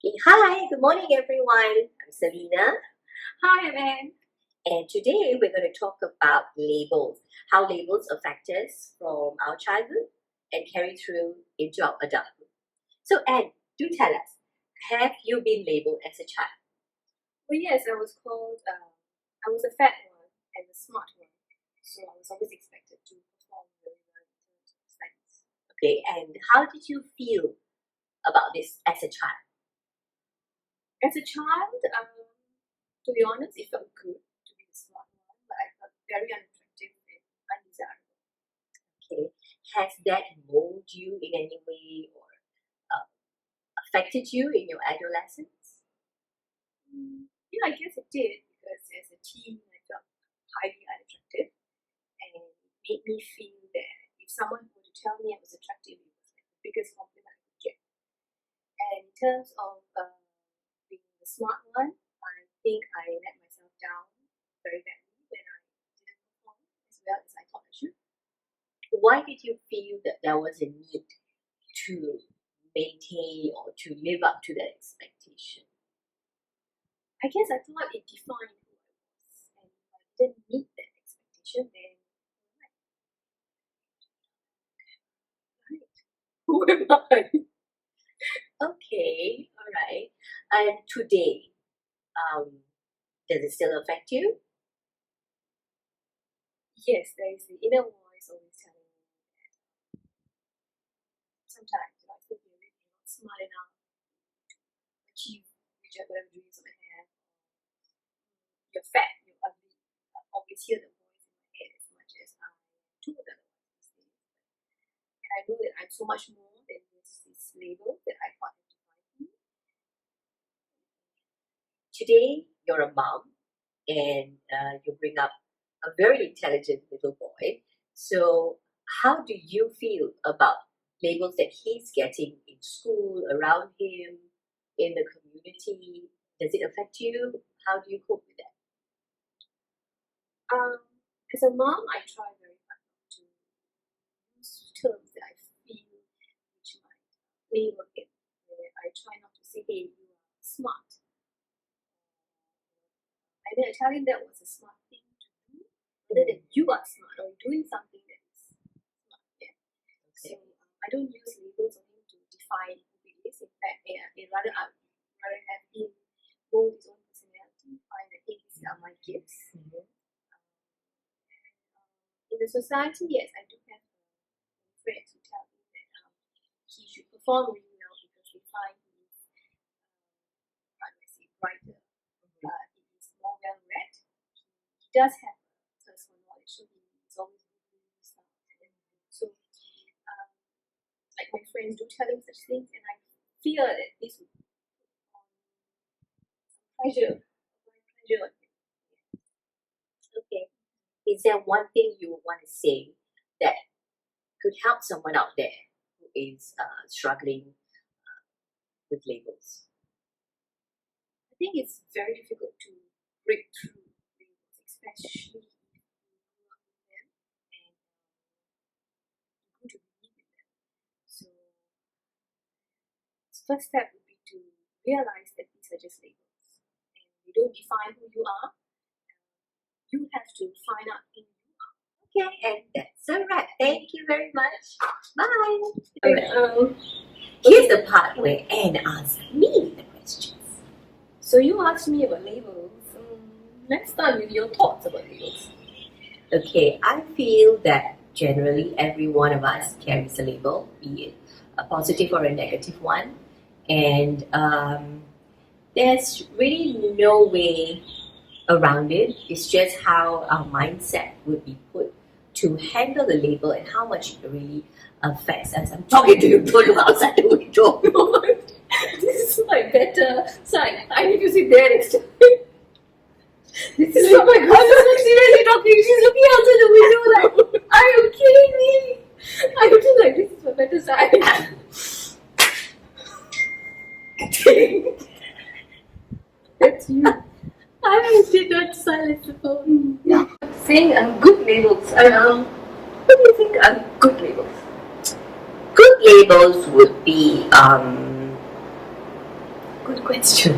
Okay, hi, good morning everyone. I'm Selena, Hi, Evan. and today we're going to talk about labels, how labels affect us from our childhood and carry through into our adulthood. So, Anne, do tell us, have you been labeled as a child? Well, yes, I was called, I was a fat one and a smart one. So I was always expected to perform very well in terms of studies. Okay, and how did you feel about this as a child? As a child, to be honest, it felt good to be the smart one, but I felt very unattractive and undesirable. Okay, has that molded you in any way or uh, affected you in your adolescence? Yeah, I guess it did because as a teen, I felt highly unattractive and it made me feel that if someone were to tell me I was attractive, it was like the biggest compliment I could get. And in terms of being the smart one, I think I let myself down very badly when I didn't perform as well as I thought I should. Why did you feel that there was a need to maintain or to live up to that expectation? I guess I thought it defined who I was, and if I didn't meet that expectation, then right, who am I? Okay, all right. And today, does it still affect you? Yes, there is the inner voice always telling me that sometimes I feel you're really not smart enough to achieve whichever dreams I have. You're fat, you're ugly. I always hear the voice in my head as much as I told otherwise these days. And I know that I'm so much more than just this label that I thought had defined me. Today, you're a mom and you bring up a very intelligent little boy. So, how do you feel about labels that he's getting in school, around him, in the community? Does it affect you? How do you cope with that? As a mom, I try very hard not to use terms that I feel which might label him. I try not to say, hey, you are smart. I mean, I tell him that was a smart thing to do, rather than you are smart or doing something that is smart. Yeah. Okay. So I don't use labels on him to define who he is. In fact, rather have him mold his own personality, find that hey, these are my gifts. In the society, yes, I do have friends who tell me that he should perform really well because they find he is, how do I say, brighter. He is more well read. He does have personal knowledge, so he is always Googling stuff and everything. So, like my friends do tell him such things, and I fear that this would put on some pressure on him. Okay. Is there one thing you want to say that could help someone out there who is struggling with labels? I think it's very difficult to break through labels, especially if you grew up with them and you grew to believe in them. So, the first step would be to realize that these are just labels and they don't define who you are. You have to find out who you are. Okay, and that's a wrap. Thank you very much. Bye. Okay, Here's the part where Anne asks me the questions. so you asked me about labels. Let's start with your thoughts about labels. Okay, I feel that generally every one of us carries a label, be it a positive or a negative one, and there's really no way around it. It's just how our mindset would be put to handle the label and how much it really affects us. I'm talking to you, don't look outside the window. This is my better side. I need to sit there next time. This is Oh my god, I'm not seriously talking. She's looking outside the window like, are you kidding me? I would feel like this is my better side. That's you. I did not silence the phone. Yeah. Saying good labels. What do you think are good labels? Good labels would be good question.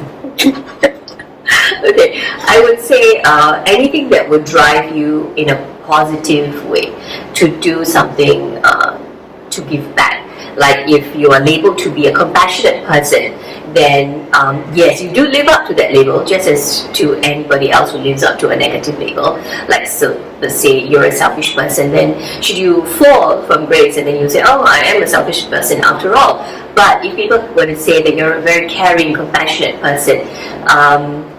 Okay, I would say anything that would drive you in a positive way to do something to give back. Like if you are labeled to be a compassionate person, then yes, you do live up to that label just as to anybody else who lives up to a negative label. Like, so let's say you're a selfish person, then should you fall from grace and then you say, oh, I am a selfish person after all. But if people were to say that you're a very caring, compassionate person,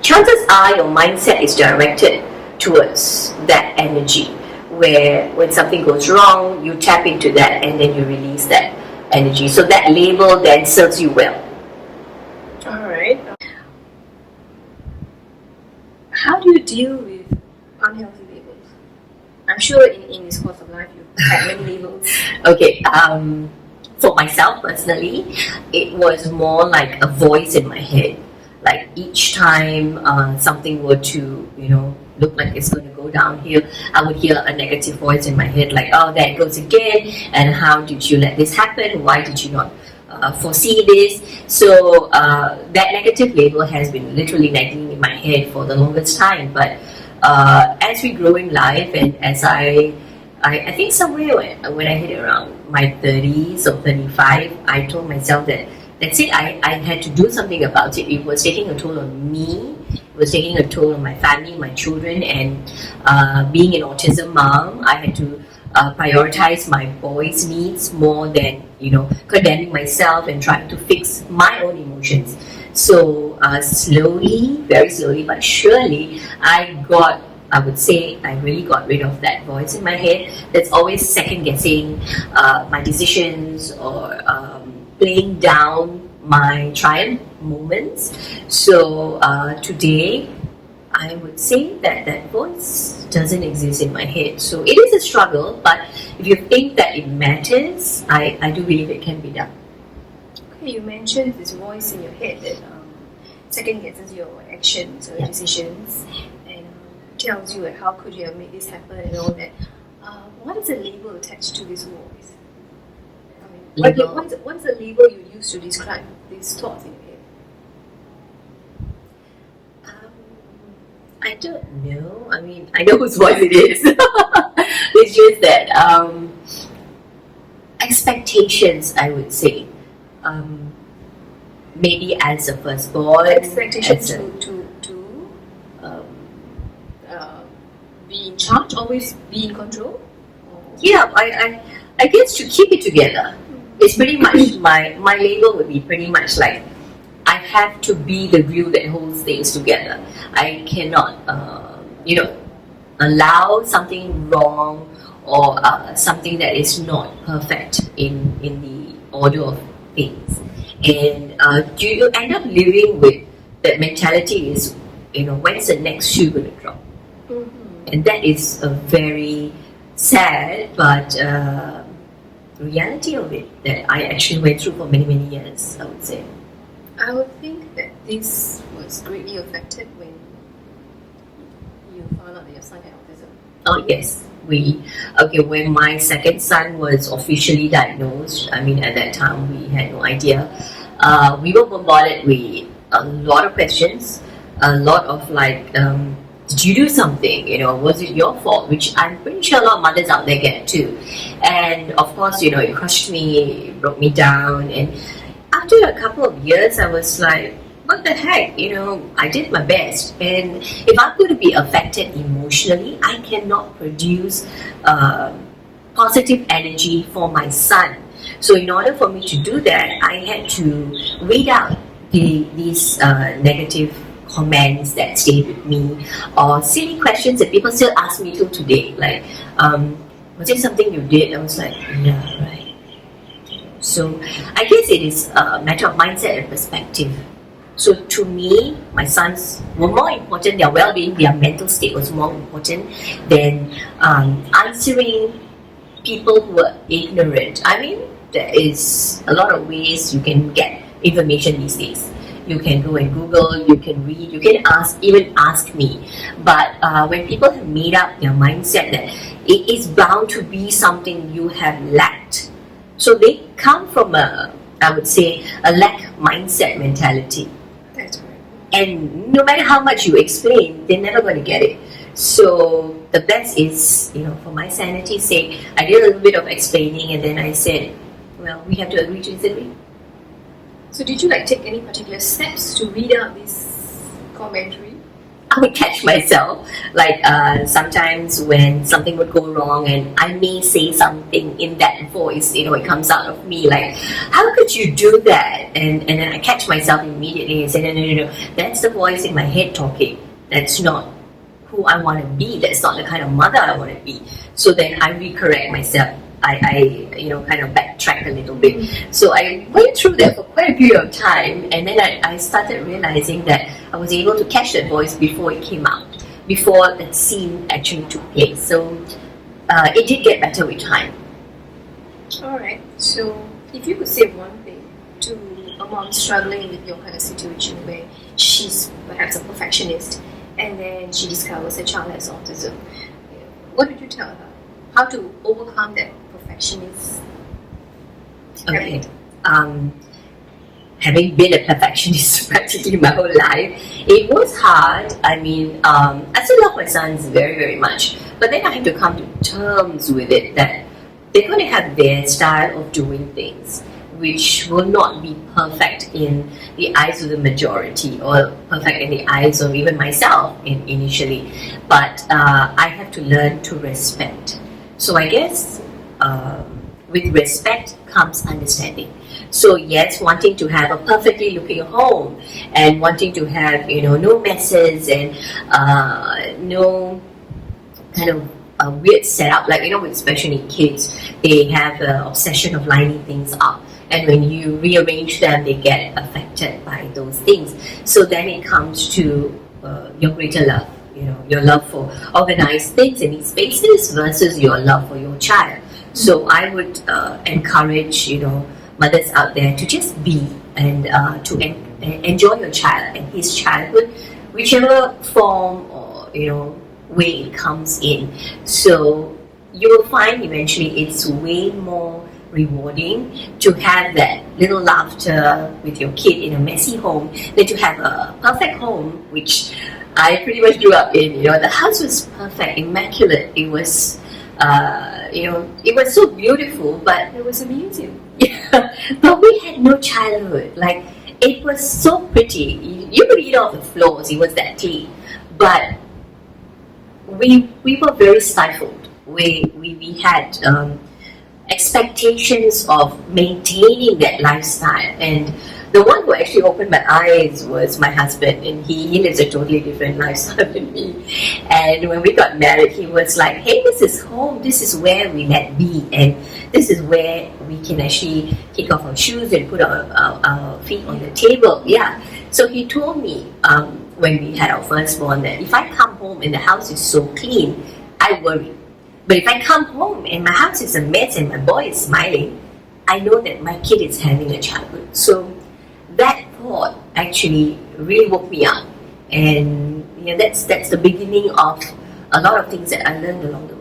chances are your mindset is directed towards that energy, where when something goes wrong, you tap into that and then you release that energy. So that label then serves you well. Alright. How do you deal with unhealthy labels? I'm sure in this course of life you've had many labels. Okay, for myself personally, it was more like a voice in my head. Like each time something were to, look like it's going to go downhill, I would hear a negative voice in my head like, oh, there it goes again, and how did you let this happen? Why did you not foresee this? So that negative label has been literally nagging in my head for the longest time. But as we grow in life, and as I think somewhere when I hit around my 30s or 35, I told myself that that's it, I had to do something about it. It was taking a toll on me, it was taking a toll on my family, my children, and being an autism mom, I had to prioritize my boys' needs more than, condemning myself and trying to fix my own emotions. So slowly, very slowly but surely, I would say I really got rid of that voice in my head that's always second guessing my decisions or playing down my triumph moments. So today, I would say that voice doesn't exist in my head. So it is a struggle, but if you think that it matters, I do believe it can be done. Okay, you mentioned this voice in your head that second guesses your actions or decisions and tells you how could you have made this happen and all that. What is the label attached to this voice? What is the label you use to describe these thoughts in your head? I don't know. I mean, I know whose voice it is. It's just that expectations, I would say. Maybe as a firstborn. Expectations to be in charge, always be in control? Yeah, I guess to keep it together. It's pretty much, my label would be pretty much like, I have to be the glue that holds things together. I cannot, allow something wrong or something that is not perfect in the order of things. And you end up living with that mentality is, when's the next shoe going to drop? Mm-hmm. And that is a very sad but reality of it that I actually went through for many, many years, I would say. I would think that this was greatly affected when you found out that your son had autism. Oh yes, when my second son was officially diagnosed, I mean at that time we had no idea. We were bombarded with a lot of questions, a lot of like, did you do something? Was it your fault? Which I'm pretty sure a lot of mothers out there get too. And of course, it crushed me, it broke me down. And after a couple of years, I was like, what the heck? I did my best. And if I'm going to be affected emotionally, I cannot produce positive energy for my son. So in order for me to do that, I had to weed out these negative comments that stayed with me, or silly questions that people still ask me till today, like, was it something you did? I was like, yeah, right. So I guess it is a matter of mindset and perspective. So to me, my sons were more important, their well-being, their mental state was more important than answering people who are ignorant. I mean, there is a lot of ways you can get information these days. You can go and Google, you can read, you can even ask me. But when people have made up their mindset that it is bound to be something you have lacked, so they come from I would say, a lack mindset mentality. And no matter how much you explain, they're never going to get it. So the best is, for my sanity's sake, I did a little bit of explaining and then I said, well, we have to agree to disagree. So did you take any particular steps to read out this commentary? I would catch myself, sometimes when something would go wrong and I may say something in that voice, it comes out of me like, how could you do that? And then I catch myself immediately and say, no, that's the voice in my head talking. That's not who I want to be. That's not the kind of mother I want to be. So then I recorrect myself. I kind of backtrack a little bit. So I went through that for quite a period of time, and then I started realizing that I was able to catch that voice before it came out, before that scene actually took place. So it did get better with time. Alright, so if you could say one thing to a mom struggling with your kind of situation where she's perhaps a perfectionist and then she discovers her child has autism, what would you tell her? How to overcome that perfectionist? Okay. Having been a perfectionist practically my whole life, it was hard. I mean, I still love my sons very, very much, but then I had to come to terms with it that they're going to have their style of doing things, which will not be perfect in the eyes of the majority or perfect in the eyes of even myself initially. But I have to learn to respect. So I guess with respect comes understanding. So yes, wanting to have a perfectly looking home and wanting to have, no messes and no kind of weird setup, especially kids, they have an obsession of lining things up. And when you rearrange them, they get affected by those things. So then it comes to your greater love. Your love for organized things in these spaces versus your love for your child. So I would encourage, mothers out there to just be and to enjoy your child and his childhood, whichever form or, way it comes in. So you will find eventually it's way more rewarding to have that little laughter with your kid in a messy home than to have a perfect home, which I pretty much grew up in. The house was perfect, immaculate. It was, it was so beautiful, but There was a museum. yeah, but we had no childhood. It was so pretty. You could eat off the floors. It was that clean, but we were very stifled. We had expectations of maintaining that lifestyle, and the one who actually opened my eyes was my husband, and he lives a totally different lifestyle than me. And when we got married, he was like, hey, this is home, this is where we let be, and this is where we can actually take off our shoes and put our feet on the table. Yeah. So he told me when we had our firstborn that if I come home and the house is so clean, I worry. But if I come home and my house is a mess and my boy is smiling, I know that my kid is having a childhood. So that thought actually really woke me up. And that's the beginning of a lot of things that I learned along the